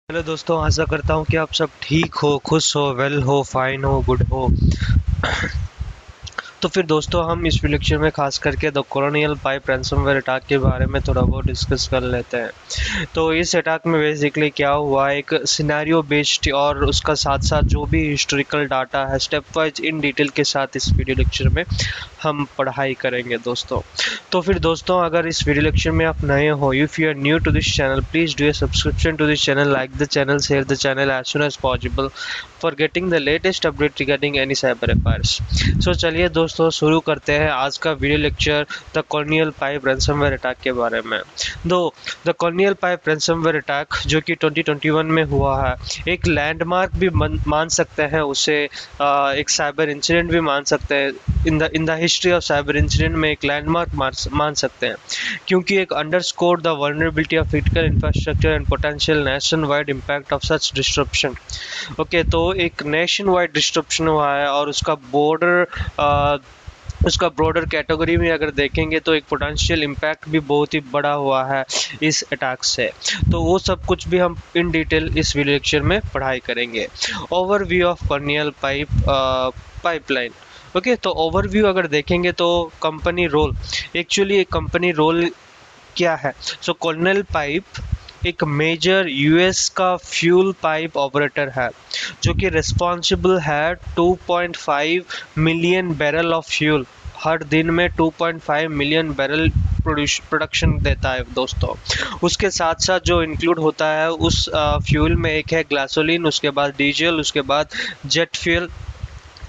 Hello दोस्तों, आशा करता हूँ कि आप सब ठीक हो, खुश हो, वेल हो, फाइन हो, गुड हो। तो फिर दोस्तों हम इस लेक्चर में खास करके the colonial pipe ransomware attack के बारे में थोड़ा बहुत डिस्कस कर लेते हैं। तो इस अटैक में बेसिकली क्या हुआ, एक सिनेरियो बेस्ड और उसका साथ साथ जो भी हिस्टोरिकल डाटा है स्टेप वाइज इन डिटेल के साथ इस वीडियो लेक्चर में हम पढ़ाई करेंगे दोस्तों। तो फिर दोस्तों, अगर इस वीडियो लेक्चर में आप नए हो, if you are new to this channel, please do a subscription to this channel, like the channel, share the channel as soon as possible for getting the latest update regarding any cyber affairs. So चलिए दोस्तों शुरू करते हैं आज का video lecture the colonial pipe ransomware attack के बारे में। The colonial pipe ransomware attack जो कि 2021 में हुआ है, एक लैंडमार्क भी मान सकते हैं उसे, एक साइबर इंसिडेंट भी मान सकते हैं। In the history of cyber incident में एक लैंडमार्क मान सकते हैं, क्योंकि एक underscore the vulnerability of critical infrastructure and potential nation wide impact of such disruption. Okay, तो एक नेशन वाइड डिस्ट्रप्शन हुआ है और उसका ब्रॉडर कैटेगरी में अगर देखेंगे तो एक पोटेंशियल इम्पैक्ट भी बहुत ही बड़ा हुआ है इस अटैक से। तो वो सब कुछ भी हम इन डिटेल इस वीडियो लेक्चर में पढ़ाई करेंगे। Overview of colonial pipeline. Okay, तो ओवरव्यू अगर देखेंगे तो कंपनी रोल, एक्चुअली एक कंपनी रोल क्या है। सो कॉलोनियल पाइप एक मेजर यूएस का फ्यूल पाइप ऑपरेटर है जो कि रिस्पॉन्सिबल है 2.5 मिलियन बैरल ऑफ फ्यूल। हर दिन में 2.5 मिलियन बैरल प्रोडक्शन देता है दोस्तों। उसके साथ साथ जो इंक्लूड होता है उस फ्यूल में एक है गैसोलीन, उसके बाद डीजल, उसके बाद जेट फ्यूल।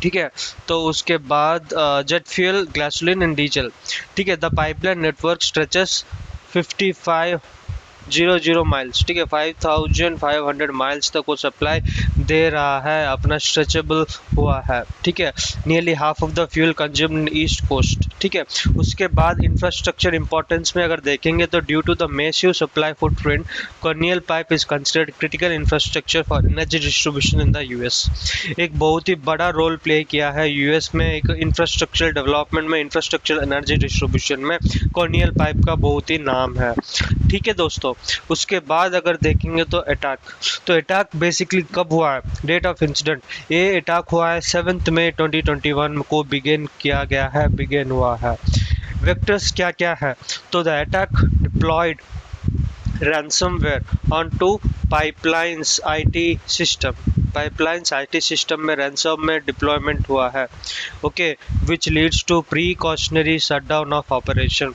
ठीक है, तो उसके बाद jet fuel, gasoline and diesel. ठीक है, the pipeline network stretches 5500 miles. ठीक है, 5500 माइल्स तक वो सप्लाई दे रहा है, अपना स्ट्रेचेबल हुआ है। ठीक है, nearly half of the fuel consumed in east coast. ठीक है, उसके बाद इंफ्रास्ट्रक्चर इंपॉर्टेंस में अगर देखेंगे तो due to the massive supply footprint, Colonial pipe is considered critical infrastructure for energy distribution in the US. एक बहुत ही बड़ा रोल प्ले किया है यूएस में एक इंफ्रास्ट्रक्चर डेवलपमेंट में, इंफ्रास्ट्रक्चर एनर्जी डिस्ट्रीब्यूशन में कॉलोनियल पाइप का बहुत ही नाम है। ठीक है दोस्तों, उसके बाद अगर देखेंगे तो अटैक बेसिकली कब हुआ है, डेट ऑफ इंसिडेंट। ये अटैक हुआ है 7 मई 2021 को बिगेन हुआ है। वेक्टर्स क्या क्या है, तो the attack deployed ransomware onto pipelines IT system में रैंसम में डिप्लॉयमेंट हुआ है। Okay, which leads to precautionary shutdown of operation.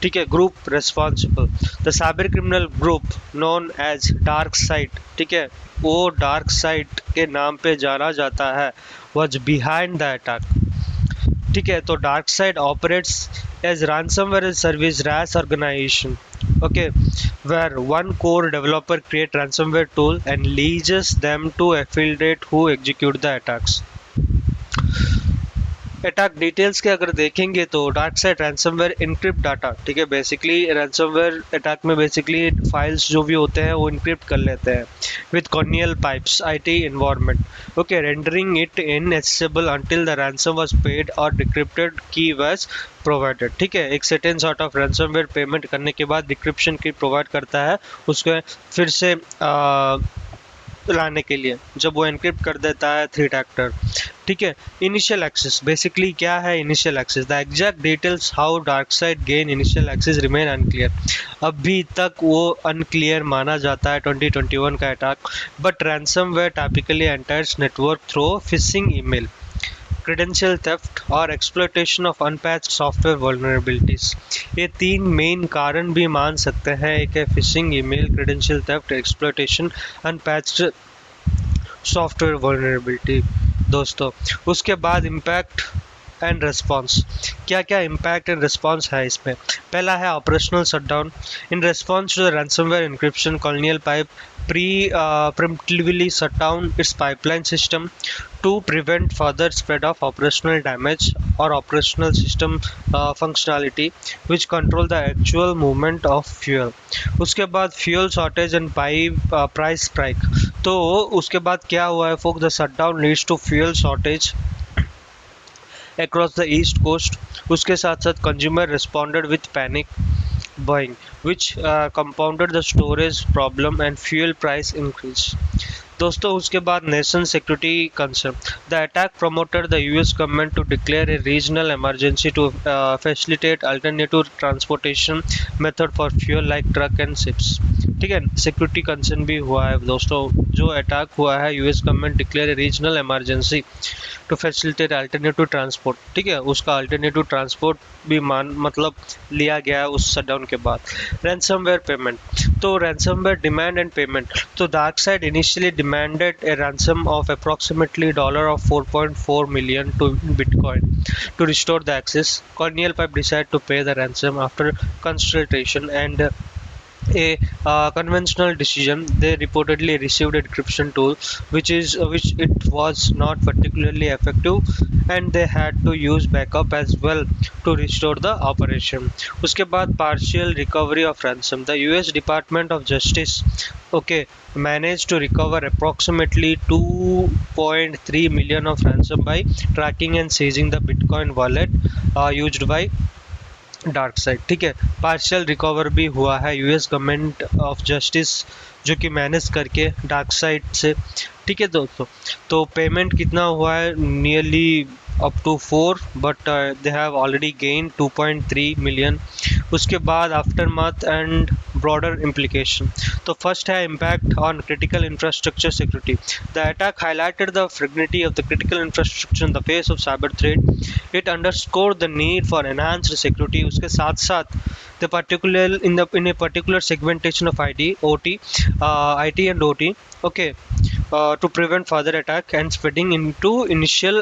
ठीक है, group responsible, the cyber criminal group known as dark site. ठीक है, वो डार्क साइट के नाम पे जाना जाता है, वॉज बिहाइंड द अटैक। ठीक है, तो dark site operates as ransomware service RAS organization. Okay, where one core developer create ransomware tool and leases them to affiliate who execute the attacks. Attack details के अगर देखेंगे तो dark side ransomware encrypt data. ठीक है, basically ransomware attack में basically files जो भी होते हैं वो इनक्रिप्ट कर लेते हैं with colonial pipes IT environment. Okay, rendering it inaccessible until the ransom was paid और डिक्रिप्टेड की वाज प्रोवाइडेड। ठीक है, एक certain sort of ransomware payment करने के बाद डिक्रिप्शन की प्रोवाइड करता है उसको फिर से लाने के लिए, जब वो एनक्रिप्ट कर देता है थ्रेट एक्टर। ठीक है, इनिशियल एक्सेस बेसिकली क्या है, initial access the exact details how dark side gain initial access remain unclear. अभी तक वो अनक्लियर माना जाता है 2021 का attack. But ransomware typically enters network through phishing email, credential theft और exploitation of unpatched software vulnerabilities। ये तीन मेन कारण भी मान सकते हैं, एक है fishing email, credential theft, exploitation, unpatched software vulnerability दोस्तों। उसके बाद इम्पैक्ट एंड रिस्पॉन्स, क्या क्या इम्पैक्ट एंड रिस्पॉन्स है इसमें। पहला है operational shutdown. In response to the ransomware encryption, Colonial pipe preemptively shut down its pipeline system to prevent further spread of operational damage or operational system functionality which control the actual movement of fuel। उसके बाद fuel shortage and price spike। तो उसके बाद क्या हुआ है folks, the shutdown leads to fuel shortage across the east coast। उसके साथ साथ consumer responded with panic buying, which compounded the storage problem and fuel price increase. दोस्तों उसके बाद nation security concern, the attack promoted the US government to declare a regional emergency to facilitate alternative transportation method for fuel like truck and ships. ठीक है, security concern भी हुआ है दोस्तों, जो अटैक हुआ है US government declare regional emergency to facilitate alternative transport. ठीक है, उसका अल्टरनेटिव ट्रांसपोर्ट भी मतलब लिया गया है उस शटडाउन के बाद। रैंसमवेयर पेमेंट, तो रैंसमवेयर डिमांड एंड पेमेंट, तो dark side initially demanded a ransom of approximately $4.4 million to Bitcoin to restore the access. Colonial Pipe decided to pay the ransom after consultation and a conventional decision. They reportedly received a decryption tool which it was not particularly effective and they had to use backup as well to restore the operation. उसके बाद partial recovery of ransom, the US Department of Justice managed to recover approximately 2.3 million of ransom by tracking and seizing the Bitcoin wallet used by dark side. ठीक है, partial recover भी हुआ है US government of justice जो कि manage करके dark side से। ठीक है दोस्तों, तो पेमेंट कितना हुआ है, nearly up to 4, but they have already gain 2.3 million. उसके बाद aftermath and broader implication, तो फर्स्ट है impact on critical infrastructure security, the attack highlighted the fragility of the critical infrastructure in the face of cyber threat, it underscore the need for enhanced security. उसके साथ साथ the particular in a particular segmentation of IT and OT, to prevent further attack and spreading into initial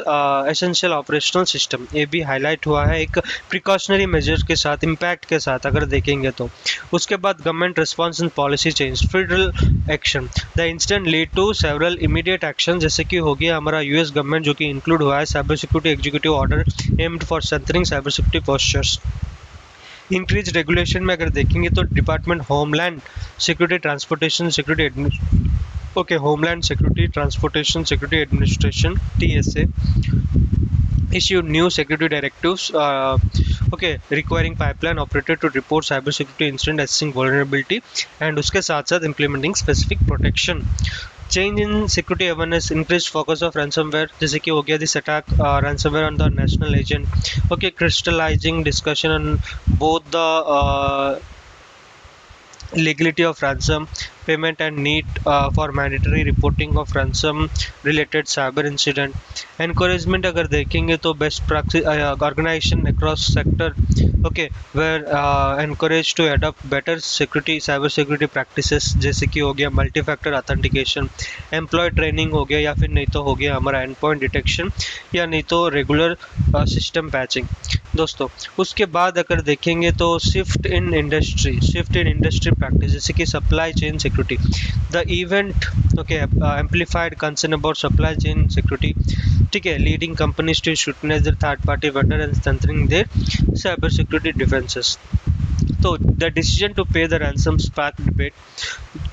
essential operational system। ये भी highlight हुआ है एक precautionary major के साथ, इम्पैक्ट के साथ अगर देखेंगे तो। उसके बाद government response and policy change, federal action, the incident lead to several immediate action, जैसे कि हो गया हमारा यूएस गवर्नमेंट जो कि इंक्लूड हुआ है cyber security executive order aimed for strengthening cyber security postures. Increase regulation में अगर देखेंगे तो department homeland security transportation security homeland security transportation security administration TSA issued new security directives requiring pipeline operator to report cyber security incident assessing vulnerability and उसके साथ साथ implementing specific protection। Change in security awareness, increased focus of ransomware, जैसे कि हो गया this attack ransomware on the national agent, crystallizing discussion on both the legality of ransom payment and need for mandatory reporting of ransom related cyber incident। encouragement अगर देखेंगे तो best practice organization across sector were encouraged to adopt better cyber security practices, जैसे कि हो गया multi factor authentication, employ training हो गया, या फिर नहीं तो हो गया हमारा एंड पॉइंट डिटेक्शन, या नहीं तो रेगुलर सिस्टम पैचिंग। दोस्तों उसके बाद अगर देखेंगे तो शिफ्ट इन इंडस्ट्री प्रैक्टिस, जैसे कि supply chain security, the event amplified concern about supply chain security. ठीक है, leading companies to scrutinise their third party vendor and strengthening their cyber security defences. तो the decision to pay the ransom spark debate,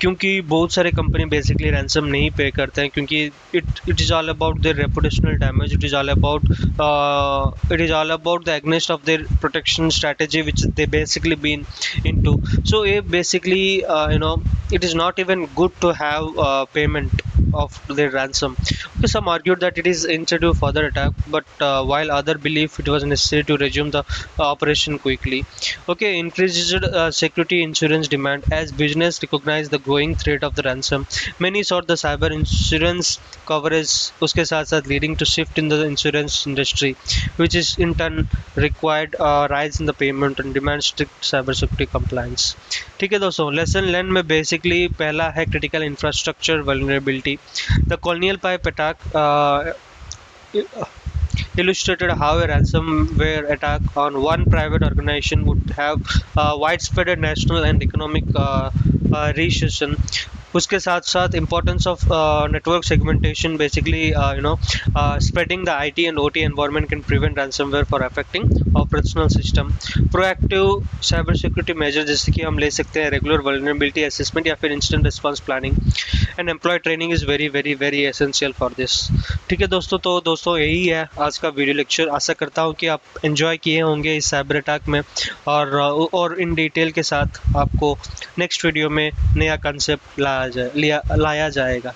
क्योंकि बहुत सारे company basically ransom नहीं पे करते हैं, क्योंकि it is all about their reputational damage, it is all about the against of their protection strategy which they basically been into. So ये basically it is not even good to have payment of their ransom. Some argued that it is incentive for further attack, but while other believe it was necessary to resume the operation quickly. Increased security insurance demand as business recognized the growing threat of the ransom. Many sought the cyber insurance coverage, उसके साथ साथ leading to shift in the insurance industry, which is in turn required rise in the payment and demand strict cyber security compliance। ठीक है दोस्तों, lesson learn में basically पहला है critical infrastructure vulnerability. The colonial pipe attack illustrated how a ransomware attack on one private organization would have widespread national and economic recession, उसके साथ साथ importance of network segmentation, basically spreading the IT and OT environment can prevent ransomware for affecting operational system. Proactive cyber security measures जैसे कि हम ले सकते हैं regular vulnerability assessment या फिर instant response planning, and employee training is very very very essential for this. ठीक है दोस्तों, तो दोस्तों यही है आज का वीडियो लेक्चर। आशा करता हूँ कि आप एंजॉय किए होंगे इस साइबर अटैक में, और इन डिटेल के साथ आपको नेक्स्ट वीडियो में नया कंसेप्ट लाया जाएगा।